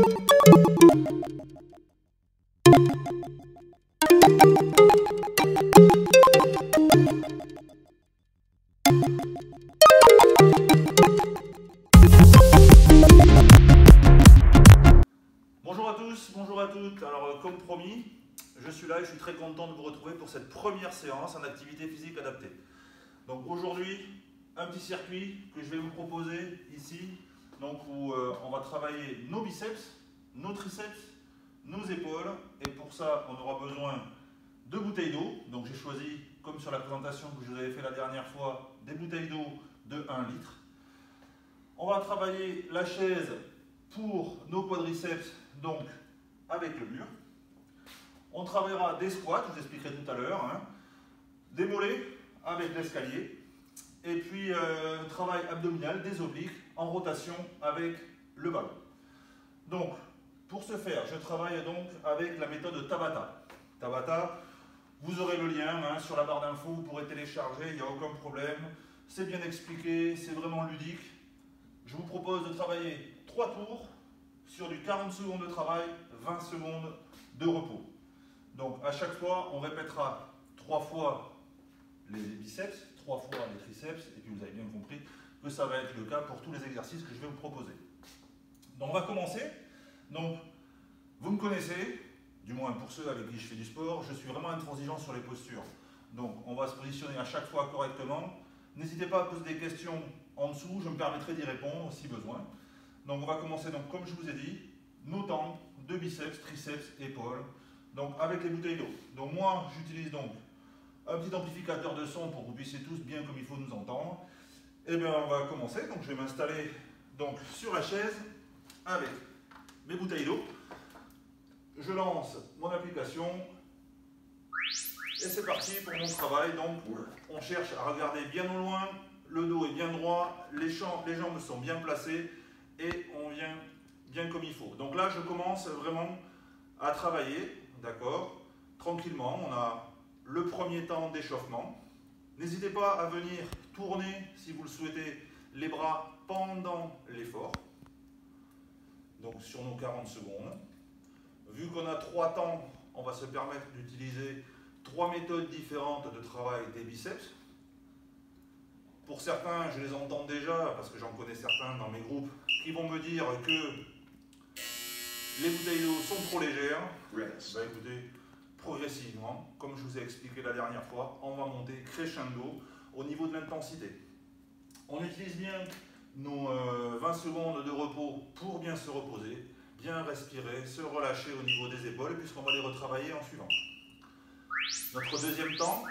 Bonjour à tous, bonjour à toutes. Alors comme promis, je suis là et je suis très content de vous retrouver pour cette première séance en activité physique adaptée. Donc aujourd'hui, un petit circuit que je vais vous proposer ici, donc où on va travailler nos biceps, nos triceps, nos épaules, et pour ça on aura besoin de bouteilles d'eau. Donc j'ai choisi, comme sur la présentation que je vous avais fait la dernière fois, des bouteilles d'eau de 1 litre. On va travailler la chaise pour nos quadriceps, donc avec le mur. On travaillera des squats, je vous expliquerai tout à l'heure, hein, des mollets avec l'escalier, et puis travail abdominal, des obliques en rotation avec le ballon. Donc, pour ce faire, je travaille donc avec la méthode Tabata. Tabata, vous aurez le lien hein, sur la barre d'infos, vous pourrez télécharger, il n'y a aucun problème. C'est bien expliqué, c'est vraiment ludique. Je vous propose de travailler 3 tours sur du 40 secondes de travail, 20 secondes de repos. Donc à chaque fois, on répétera 3 fois les biceps, 3 fois les triceps, et puis vous avez bien compris que ça va être le cas pour tous les exercices que je vais vous proposer. Donc on va commencer. Donc vous me connaissez, du moins pour ceux avec qui je fais du sport, je suis vraiment intransigeant sur les postures. Donc on va se positionner à chaque fois correctement. N'hésitez pas à poser des questions en dessous, je me permettrai d'y répondre si besoin. Donc on va commencer, donc, comme je vous ai dit, nos temps de biceps, triceps, épaules, donc avec les bouteilles d'eau. Donc moi j'utilise donc un petit amplificateur de son pour que vous puissiez tous bien comme il faut nous entendre. Et bien on va commencer, donc je vais m'installer donc sur la chaise avec mes bouteilles d'eau. Je lance mon application et c'est parti pour mon travail. Donc on cherche à regarder bien au loin, le dos est bien droit, les jambes sont bien placées et on vient bien comme il faut. Donc là je commence vraiment à travailler, d'accord, tranquillement. On a le premier temps d'échauffement. N'hésitez pas à venir tourner, si vous le souhaitez, les bras pendant l'effort. Donc sur nos 40 secondes. Vu qu'on a 3 temps, on va se permettre d'utiliser 3 méthodes différentes de travail des biceps. Pour certains, je les entends déjà, parce que j'en connais certains dans mes groupes, qui vont me dire que les bouteilles d'eau sont trop légères. Bah écoutez, progressivement, comme je vous ai expliqué la dernière fois, on va monter crescendo au niveau de l'intensité. On utilise bien nos 20 secondes de repos pour bien se reposer, bien respirer, se relâcher au niveau des épaules, puisqu'on va les retravailler en suivant. Notre deuxième temps,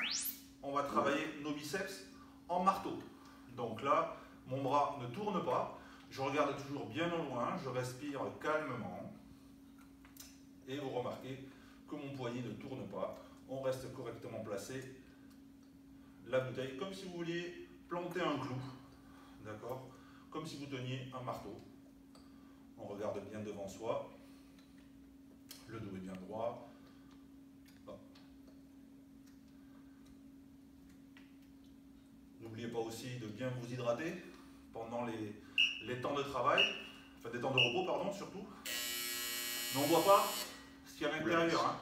on va travailler nos biceps en marteau. Donc là, mon bras ne tourne pas, je regarde toujours bien au loin, je respire calmement, et vous remarquez que mon poignet ne tourne pas, on reste correctement placé, la bouteille comme si vous vouliez planter un clou, d'accord, comme si vous teniez un marteau. On regarde bien devant soi, le dos est bien droit. N'oubliez pas aussi de bien vous hydrater pendant les temps de travail, enfin des temps de repos pardon surtout. Mais on ne voit pas ce qu'il y a à l'intérieur. Hein.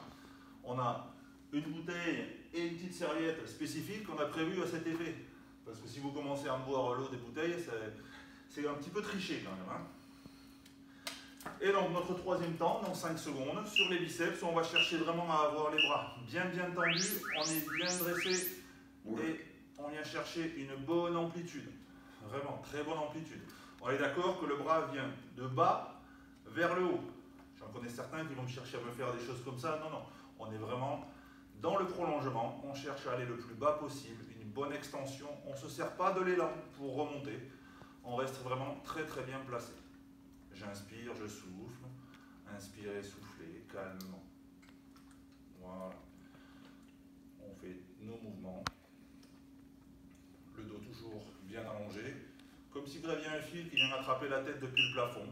On a une bouteille et une petite serviette spécifique qu'on a prévue à cet effet. Parce que si vous commencez à boire l'eau des bouteilles, c'est un petit peu triché quand même. Hein. Et donc notre troisième temps, dans 5 secondes, sur les biceps, on va chercher vraiment à avoir les bras bien tendus, on est bien dressé et on vient chercher une bonne amplitude. Vraiment, très bonne amplitude. On est d'accord que le bras vient de bas vers le haut. J'en connais certains qui vont me chercher à me faire des choses comme ça. Non, non. On est vraiment dans le prolongement. On cherche à aller le plus bas possible. Une bonne extension. On ne se sert pas de l'élan pour remonter. On reste vraiment très bien placé. J'inspire, je souffle. Inspirez, soufflez, calmement. Voilà. On fait nos mouvements. Le dos toujours bien allongé. Comme si vous aviez un fil qui vient attraper la tête depuis le plafond.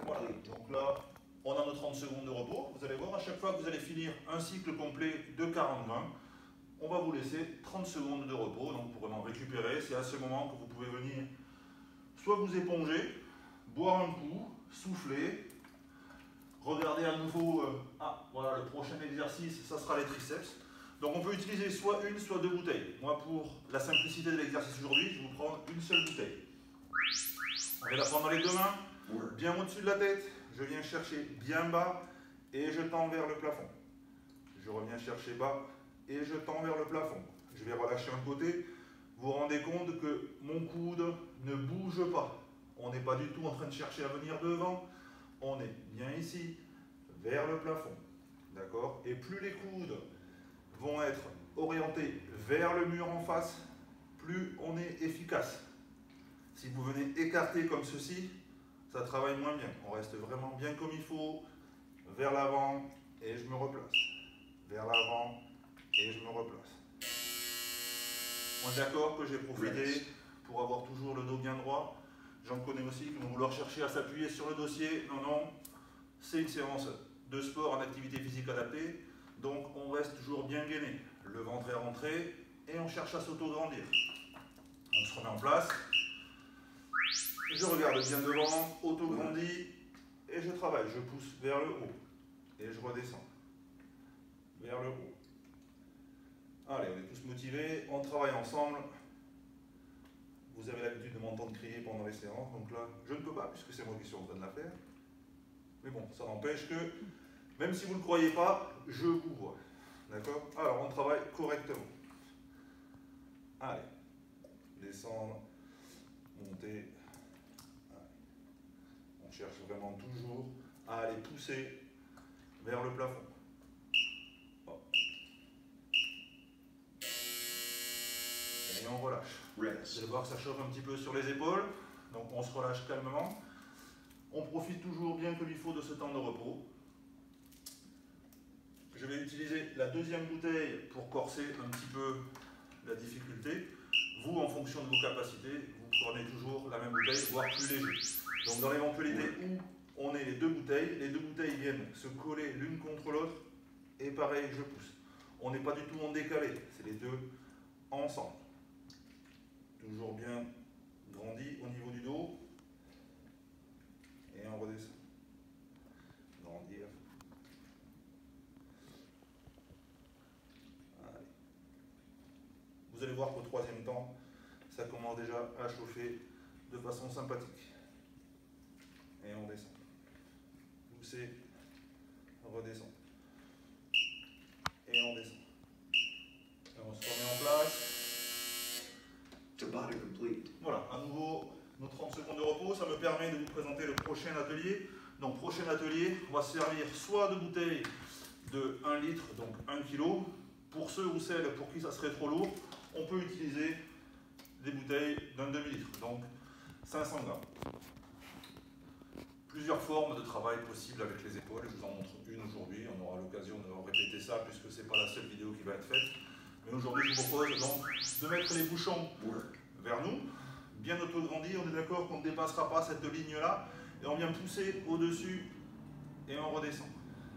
Voilà. Donc là, on a nos 30 secondes de repos. Vous allez voir, à chaque fois que vous allez finir un cycle complet de 40-20, on va vous laisser 30 secondes de repos. Donc pour vraiment récupérer, c'est à ce moment que vous pouvez venir soit vous épongez, boire un coup, souffler, regardez à nouveau, voilà le prochain exercice, ça sera les triceps. Donc on peut utiliser soit une, soit deux bouteilles. Moi pour la simplicité de l'exercice aujourd'hui, je vais vous prendre une seule bouteille. On va la prendre dans les deux mains, bien au-dessus de la tête, je viens chercher bien bas et je tends vers le plafond. Je reviens chercher bas et je tends vers le plafond. Je vais relâcher un côté. Vous vous rendez compte que mon coude ne bouge pas. On n'est pas du tout en train de chercher à venir devant. On est bien ici, vers le plafond. D'accord? Et plus les coudes vont être orientés vers le mur en face, plus on est efficace. Si vous venez écarter comme ceci, ça travaille moins bien. On reste vraiment bien comme il faut, vers l'avant et je me replace. Vers l'avant et je me replace. On est d'accord que j'ai profité pour avoir toujours le dos bien droit. J'en connais aussi qui vont vouloir chercher à s'appuyer sur le dossier. Non, non, c'est une séance de sport en activité physique adaptée. Donc on reste toujours bien gainé. Le ventre est rentré et on cherche à s'auto-grandir. On se remet en place. Je regarde bien devant, auto-grandis et je travaille. Je pousse vers le haut et je redescends. Vers le haut. Allez, on est tous motivés, on travaille ensemble. Vous avez l'habitude de m'entendre crier pendant les séances, donc là, je ne peux pas puisque c'est moi qui suis en train de la faire. Mais bon, ça n'empêche que, même si vous ne le croyez pas, je vous vois. D'accord? Alors, on travaille correctement. Allez, descendre, monter. Allez. On cherche vraiment toujours à aller pousser vers le plafond. Et on relâche. Vous allez voir que ça chauffe un petit peu sur les épaules. Donc on se relâche calmement. On profite toujours bien comme il faut de ce temps de repos. Je vais utiliser la deuxième bouteille pour corser un petit peu la difficulté. Vous, en fonction de vos capacités, vous prenez toujours la même bouteille, voire plus léger. Donc dans l'éventualité où on ait les deux bouteilles viennent se coller l'une contre l'autre. Et pareil, je pousse. On n'est pas du tout en décalé, c'est les deux ensemble. Toujours bien grandi au niveau du dos. Et on redescend. Grandir. Allez. Vous allez voir qu'au troisième temps, ça commence déjà à chauffer de façon sympathique. Et on descend. Poussez, redescend. Et on descend. Et on se remet en place. Voilà, à nouveau nos 30 secondes de repos, ça me permet de vous présenter le prochain atelier. Donc prochain atelier, on va se servir soit de bouteilles de 1 litre, donc 1 kg. Pour ceux ou celles pour qui ça serait trop lourd, on peut utiliser des bouteilles d'un demi-litre, donc 500 grammes. Plusieurs formes de travail possibles avec les épaules, je vous en montre une aujourd'hui, on aura l'occasion de répéter ça puisque ce n'est pas la seule vidéo qui va être faite. Mais aujourd'hui je vous propose donc de mettre les bouchons vers nous, bien auto-grandi, on est d'accord qu'on ne dépassera pas cette ligne-là, et on vient pousser au-dessus et on redescend.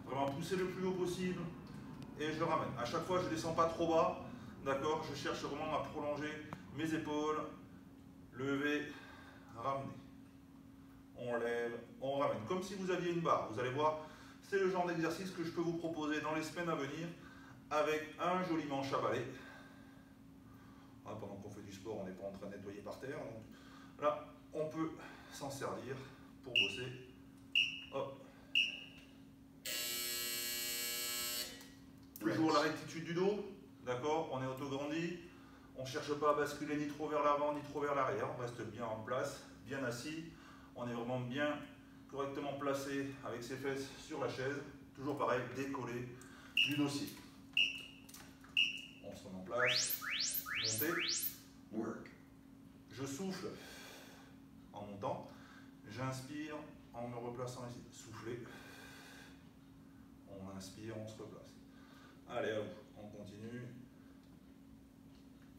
Vraiment pousser le plus haut possible et je ramène. À chaque fois je ne descends pas trop bas, d'accord, je cherche vraiment à prolonger mes épaules, lever, ramener. On lève, on ramène, comme si vous aviez une barre. Vous allez voir, c'est le genre d'exercice que je peux vous proposer dans les semaines à venir avec un joli manche à balai. Pendant qu'on fait du sport, on n'est pas en train de nettoyer par terre. Donc là, on peut s'en servir pour bosser. Hop. Toujours la rectitude du dos, d'accord? On est auto-grandi. On ne cherche pas à basculer ni trop vers l'avant ni trop vers l'arrière. On reste bien en place, bien assis. On est vraiment bien correctement placé avec ses fesses sur la chaise. Toujours pareil, décollé du dossier. On se remet en place. Monter. Je souffle en montant. J'inspire en me replaçant ici. Souffler. On inspire, on se replace. Allez, à vous. On continue.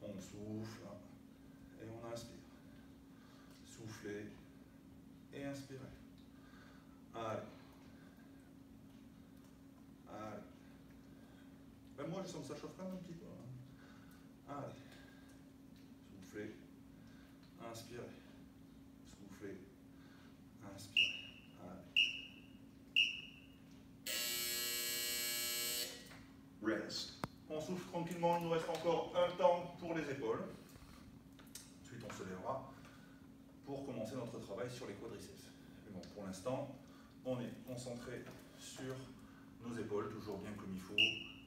On souffle et on inspire. Souffler et inspirer. Allez. Allez. Même moi, je sens que ça chauffe quand même un petit peu. Allez. Soufflez. Inspirez. notre travail sur les quadriceps. Mais bon, pour l'instant, on est concentré sur nos épaules, toujours bien comme il faut,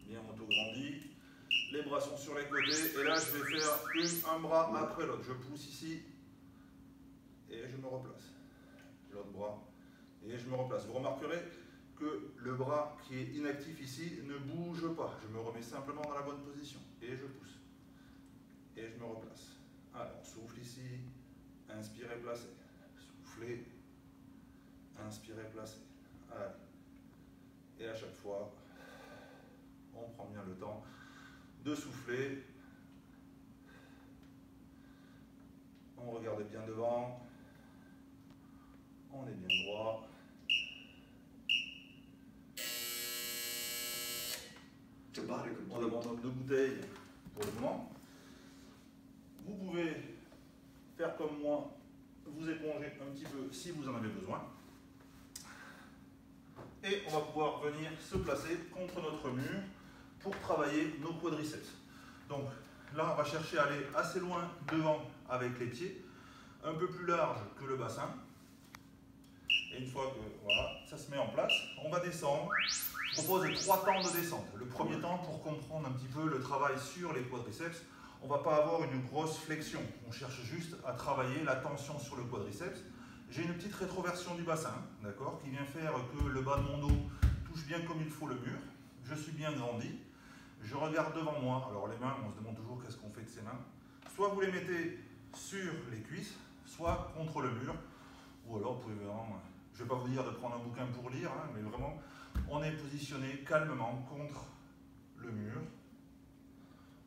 bien auto-grandi. Les bras sont sur les côtés, et là je vais faire un bras après l'autre. Je pousse ici, et je me replace. L'autre bras, et je me replace. Vous remarquerez que le bras qui est inactif ici ne bouge pas. Je me remets simplement dans la bonne position, et je pousse. Et je me replace. Alors, souffle ici, inspirez, placez. Soufflez, inspirez, placez. Allez. Et à chaque fois, on prend bien le temps de souffler. On regarde bien devant. On est bien droit. On abandonne 2 bouteilles pour le moment. Vous pouvez faire comme moi, vous éponger un petit peu si vous en avez besoin. Et on va pouvoir venir se placer contre notre mur pour travailler nos quadriceps. Donc là, on va chercher à aller assez loin devant avec les pieds, un peu plus large que le bassin. Et une fois que voilà, ça se met en place, on va descendre. Je propose 3 temps de descente. Le premier temps, pour comprendre un petit peu le travail sur les quadriceps, on ne va pas avoir une grosse flexion. On cherche juste à travailler la tension sur le quadriceps. J'ai une petite rétroversion du bassin, d'accord, qui vient faire que le bas de mon dos touche bien comme il faut le mur. Je suis bien grandi. Je regarde devant moi. Alors les mains, on se demande toujours qu'est-ce qu'on fait de ces mains. Soit vous les mettez sur les cuisses, soit contre le mur. Ou alors vous pouvez vraiment, je ne vais pas vous dire de prendre un bouquin pour lire, hein, mais vraiment, on est positionné calmement contre le mur.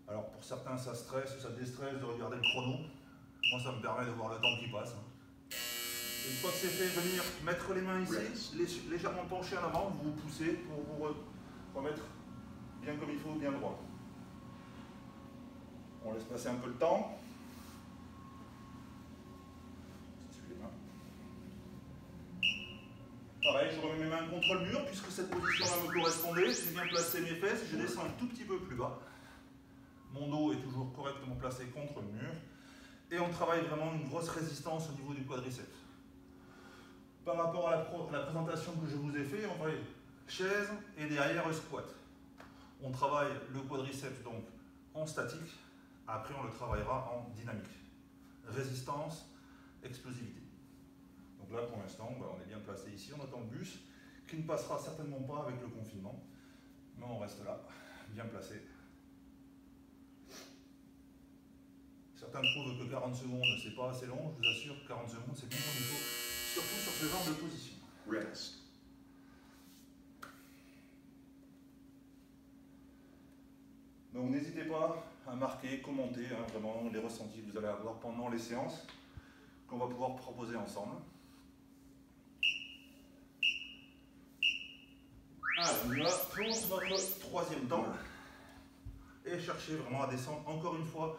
Alors pour certains ça stresse ou ça déstresse de regarder le chrono. Moi ça me permet de voir le temps qui passe. Une fois que c'est fait, venir mettre les mains ici, légèrement penchés en avant, vous vous poussez pour vous remettre bien comme il faut, bien droit. On laisse passer un peu le temps. Pareil, je remets mes mains contre le mur puisque cette position-là me correspondait. J'ai bien placé mes fesses, je descends un tout petit peu plus bas. Mon dos est toujours correctement placé contre le mur. Et on travaille vraiment une grosse résistance au niveau du quadriceps. Par rapport à la présentation que je vous ai fait, on travaille chaise et derrière squat. On travaille le quadriceps donc en statique, après on le travaillera en dynamique. Résistance, explosivité. Donc là pour l'instant, on est bien placé ici, on attend le bus, qui ne passera certainement pas avec le confinement, mais on reste là, bien placé. Certains trouvent que 40 secondes c'est pas assez long, je vous assure que 40 secondes c'est bien comme il faut, surtout sur ce genre de position. Rest. Donc n'hésitez pas à marquer, commenter vraiment les ressentis que vous allez avoir pendant les séances qu'on va pouvoir proposer ensemble. Alors, on y va pour notre troisième temps et chercher vraiment à descendre encore une fois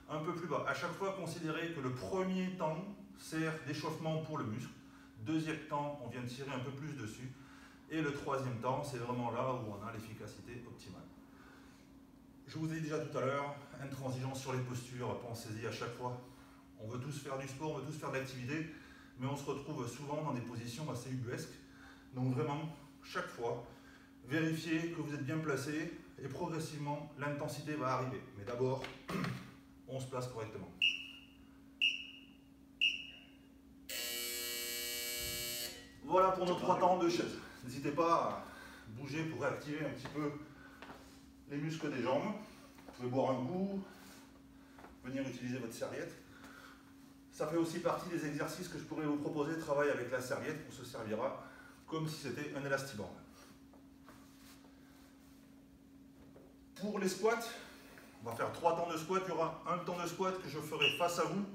un peu plus bas. À chaque fois, considérez que le premier temps sert d'échauffement pour le muscle. Deuxième temps, on vient tirer un peu plus dessus. Et le troisième temps, c'est vraiment là où on a l'efficacité optimale. Je vous ai dit déjà tout à l'heure, intransigeance sur les postures, pensez-y à chaque fois. On veut tous faire du sport, on veut tous faire de l'activité, mais on se retrouve souvent dans des positions assez ubuesques. Donc vraiment, chaque fois, vérifiez que vous êtes bien placé et progressivement, l'intensité va arriver. Mais d'abord, on se place correctement. Voilà pour nos 3 temps de chaise. N'hésitez pas à bouger pour réactiver un petit peu les muscles des jambes. Vous pouvez boire un coup, venir utiliser votre serviette. Ça fait aussi partie des exercices que je pourrais vous proposer de travailler avec la serviette. On se servira comme si c'était un élastiband. Pour les squats, on va faire 3 temps de squat. Il y aura un temps de squat que je ferai face à vous.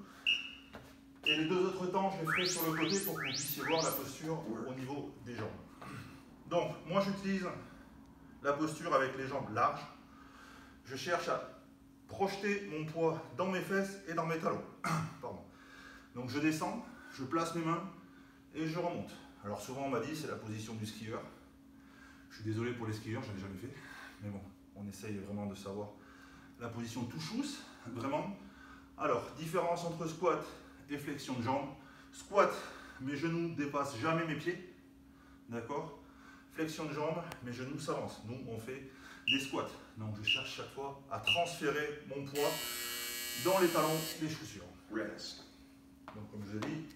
Et les 2 autres temps, je les ferai sur le côté pour que vous puissiez voir la posture au niveau des jambes. Donc, moi j'utilise la posture avec les jambes larges. Je cherche à projeter mon poids dans mes fesses et dans mes talons. Pardon. Donc je descends, je place mes mains et je remonte. Alors souvent on m'a dit c'est la position du skieur. Je suis désolé pour les skieurs, je n'en ai jamais fait. Mais bon, on essaye vraiment de savoir la position touchous, vraiment. Alors, différence entre squat et flexion de jambes. Squat, mes genoux ne dépassent jamais mes pieds. D'accord? Flexion de jambes, mes genoux s'avancent. Nous, on fait des squats. Donc, je cherche chaque fois à transférer mon poids dans les talons des chaussures. Rest. Donc, comme je dis,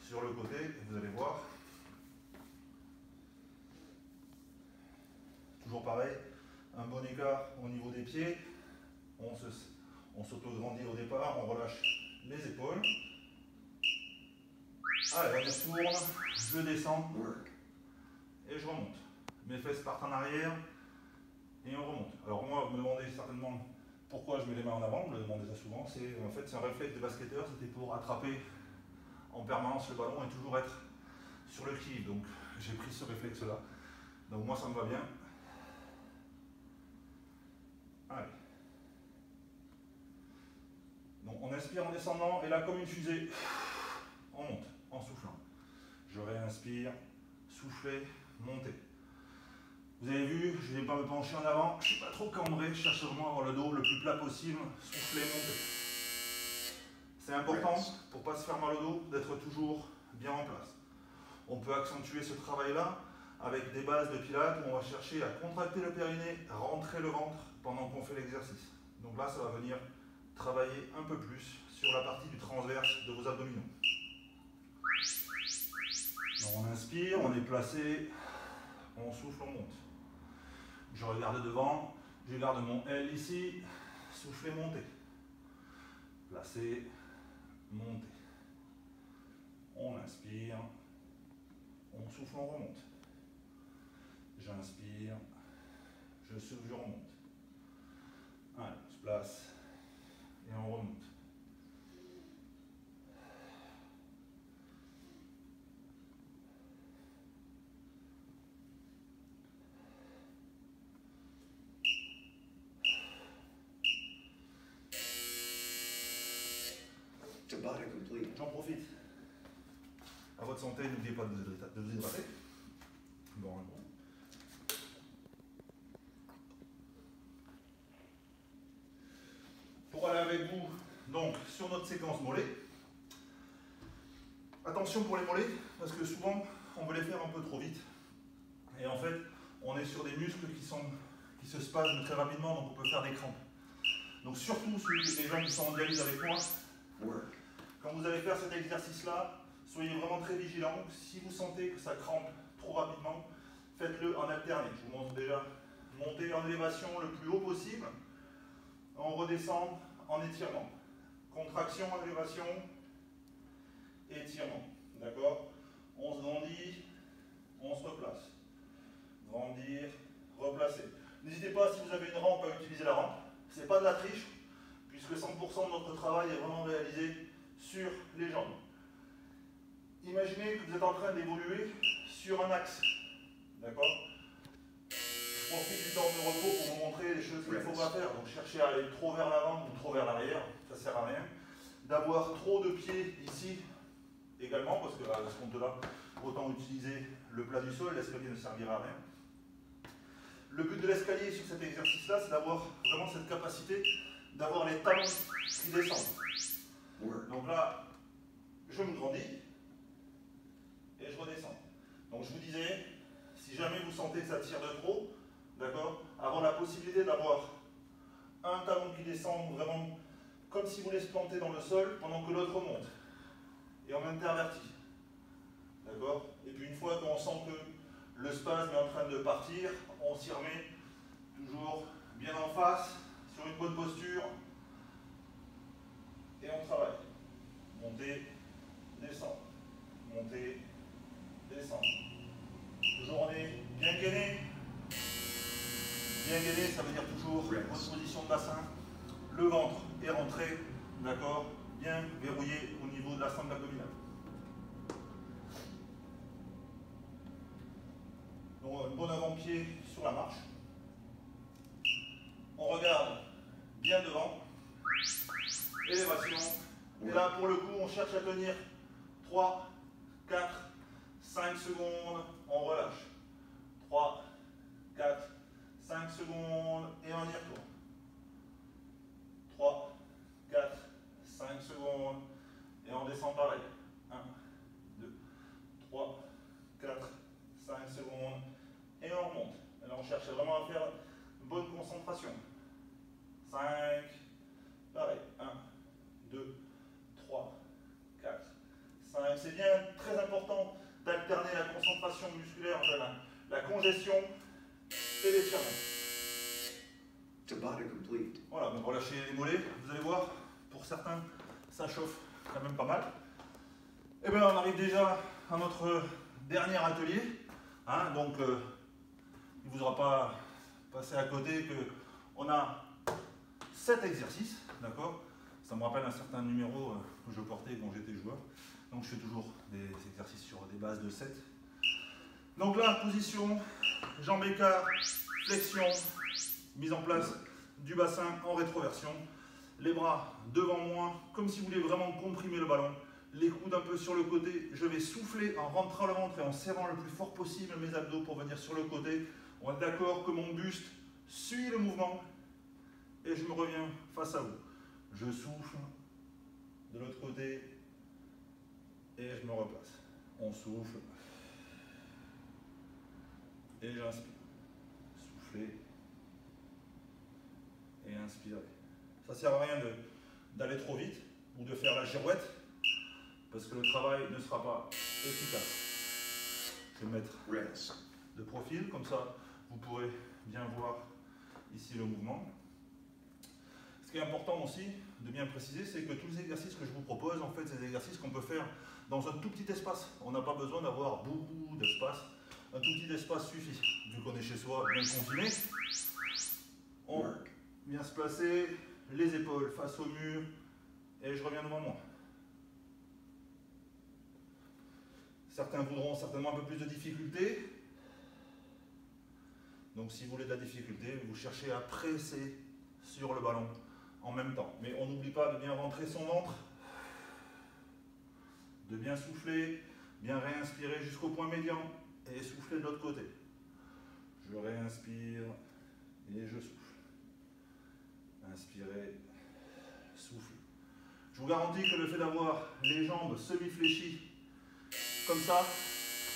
sur le côté, vous allez voir. Toujours pareil, un bon écart au niveau des pieds. On s'auto-grandit au départ, on relâche les épaules. Allez, on tourne, je descends et je remonte. Mes fesses partent en arrière et on remonte. Alors moi, vous me demandez certainement pourquoi je mets les mains en avant, vous me le demandez ça souvent. C'est un réflexe de basketteur, c'était pour attraper en permanence le ballon et toujours être sur le qui. Donc j'ai pris ce réflexe-là. Donc moi, ça me va bien. Allez. Donc on inspire en descendant et là, comme une fusée, on monte en soufflant. Je réinspire, souffler, monter. Vous avez vu, je ne vais pas me pencher en avant, je ne suis pas trop cambré, je cherche vraiment à avoir le dos le plus plat possible, souffler, monter. C'est important pour ne pas se faire mal au dos d'être toujours bien en place. On peut accentuer ce travail-là avec des bases de pilates où on va chercher à contracter le périnée, rentrer le ventre pendant qu'on fait l'exercice. Donc là, ça va venir travailler un peu plus sur la partie du transverse de vos abdominaux. Donc on inspire, on est placé, on souffle, on monte. Je regarde devant, je garde mon L ici, souffler, monter. Placé, monter. On inspire, on souffle, on remonte. J'inspire, je souffle, je remonte. Allez, on se place et on remonte. J'en profite. À votre santé, n'oubliez pas de vous hydrater. Bon. Pour aller avec vous, donc, sur notre séquence mollet. Attention pour les mollets, parce que souvent, on veut les faire un peu trop vite. Et en fait, on est sur des muscles qui se spasment très rapidement, donc on peut faire des crampes. Donc surtout, les gens qui sont en dialyse avec moi, quand vous allez faire cet exercice-là, soyez vraiment très vigilants. Si vous sentez que ça crampe trop rapidement, faites-le en alterné. Je vous montre déjà. Montez en élévation le plus haut possible. On redescend en étirement. Contraction, élévation, étirement. D'accord? On se grandit, on se replace. Grandir, replacer. N'hésitez pas, si vous avez une rampe, à utiliser la rampe. Ce n'est pas de la triche, puisque 100% de notre travail est vraiment réalisé sur les jambes. Imaginez que vous êtes en train d'évoluer sur un axe. D'accord? Je profite du temps de repos pour vous montrer les choses qu'il ne faut pas faire. Donc cherchez à aller trop vers l'avant ou trop vers l'arrière, ça ne sert à rien. D'avoir trop de pieds ici également, parce que à ce compte-là, autant utiliser le plat du sol, l'escalier ne servira à rien. Le but de l'escalier sur cet exercice-là, c'est d'avoir vraiment cette capacité d'avoir les talons qui descendent. Donc là, je me grandis et je redescends. Donc je vous disais, si jamais vous sentez que ça tire de trop, d'accord, avoir la possibilité d'avoir un talon qui descend vraiment comme si vous voulez se planter dans le sol pendant que l'autre remonte. Et en interverti. D'accord? Et puis une fois qu'on sent que le spasme est en train de partir, on s'y remet toujours bien en face, sur une bonne posture, et on travaille. Monter, descendre. Monter, descendre. Toujours on est bien gainé. Bien gainé, ça veut dire toujours bonne position de bassin. Le ventre est rentré, d'accord? Bien verrouillé au niveau de la sangle abdominale. Donc un bon avant-pied sur la marche. On regarde bien devant. Élévation. Et là, pour le coup, on cherche à tenir 3, 4, 5 secondes. On relâche. 3, 4, 5 secondes. Et on y retourne. 3, 4, 5 secondes. Et on descend pareil. 1, bien très important d'alterner la concentration musculaire, la congestion et l'étirement. Tabata complete. Voilà, donc relâchez les mollets, vous allez voir, pour certains, ça chauffe quand même pas mal. Et bien on arrive déjà à notre dernier atelier. Hein, donc il ne vous aura pas passé à côté qu'on a 7 exercices, d'accord? Ça me rappelle un certain numéro que je portais quand j'étais joueur. Donc je fais toujours des exercices sur des bases de 7. Donc là, position, jambes écart, flexion, mise en place du bassin en rétroversion. Les bras devant moi, comme si vous voulez vraiment comprimer le ballon. Les coudes un peu sur le côté. Je vais souffler en rentrant le ventre et en serrant le plus fort possible mes abdos pour venir sur le côté. On est d'accord que mon buste suit le mouvement. Et je me reviens face à vous. Je souffle de l'autre côté et je me replace. On souffle et j'inspire. Souffler et inspirer. Ça ne sert à rien d'aller trop vite ou de faire la girouette parce que le travail ne sera pas efficace. Je vais me mettre de profil, comme ça vous pourrez bien voir ici le mouvement. Ce qui est important aussi de bien préciser, c'est que tous les exercices que je vous propose, en fait, c'est des exercices qu'on peut faire dans un tout petit espace. On n'a pas besoin d'avoir beaucoup d'espace. Un tout petit espace suffit. Vu qu'on est chez soi, bien confiné, on vient se placer, les épaules face au mur, et je reviens devant moi. Certains voudront certainement un peu plus de difficulté. Donc si vous voulez de la difficulté, vous cherchez à presser sur le ballon en même temps. Mais on n'oublie pas de bien rentrer son ventre, de bien souffler, bien réinspirer jusqu'au point médian et souffler de l'autre côté. Je réinspire et je souffle. Inspirez, souffle. Je vous garantis que le fait d'avoir les jambes semi-fléchies comme ça,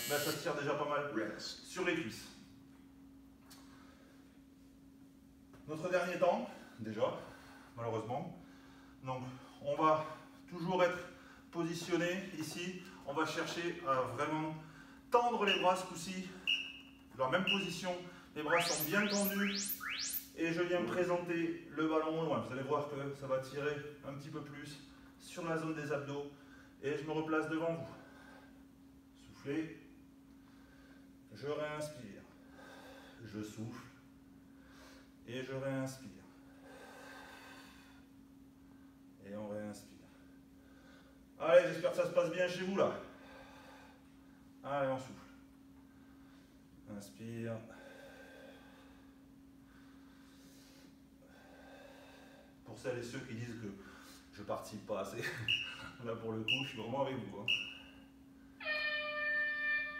ben ça tire déjà pas mal sur les cuisses. Notre dernier temps, déjà, malheureusement. Donc, on va toujours être positionné ici. On va chercher à vraiment tendre les bras ce coup-ci. Dans la même position, les bras sont bien tendus. Et je viens présenter le ballon au loin. Vous allez voir que ça va tirer un petit peu plus sur la zone des abdos. Et je me replace devant vous. Soufflez. Je réinspire. Je souffle. Et je réinspire. Et on réinspire. Allez, j'espère que ça se passe bien chez vous là. Allez, on souffle. Inspire. Pour celles et ceux qui disent que je ne participe pas assez, là pour le coup, je suis vraiment avec vous. Hein.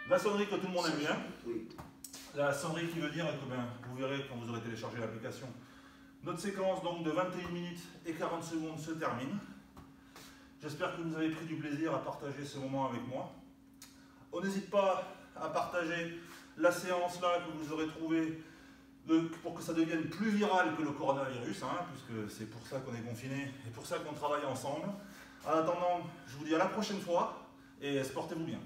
La sonnerie que tout le monde aime bien. La sonnerie qui veut dire que vous verrez quand vous aurez téléchargé l'application. Notre séquence donc de 21 minutes et 40 secondes se termine. J'espère que vous avez pris du plaisir à partager ce moment avec moi. On n'hésite pas à partager la séance là que vous aurez trouvée pour que ça devienne plus viral que le coronavirus, hein, puisque c'est pour ça qu'on est confiné et pour ça qu'on travaille ensemble. En attendant, je vous dis à la prochaine fois et portez-vous bien.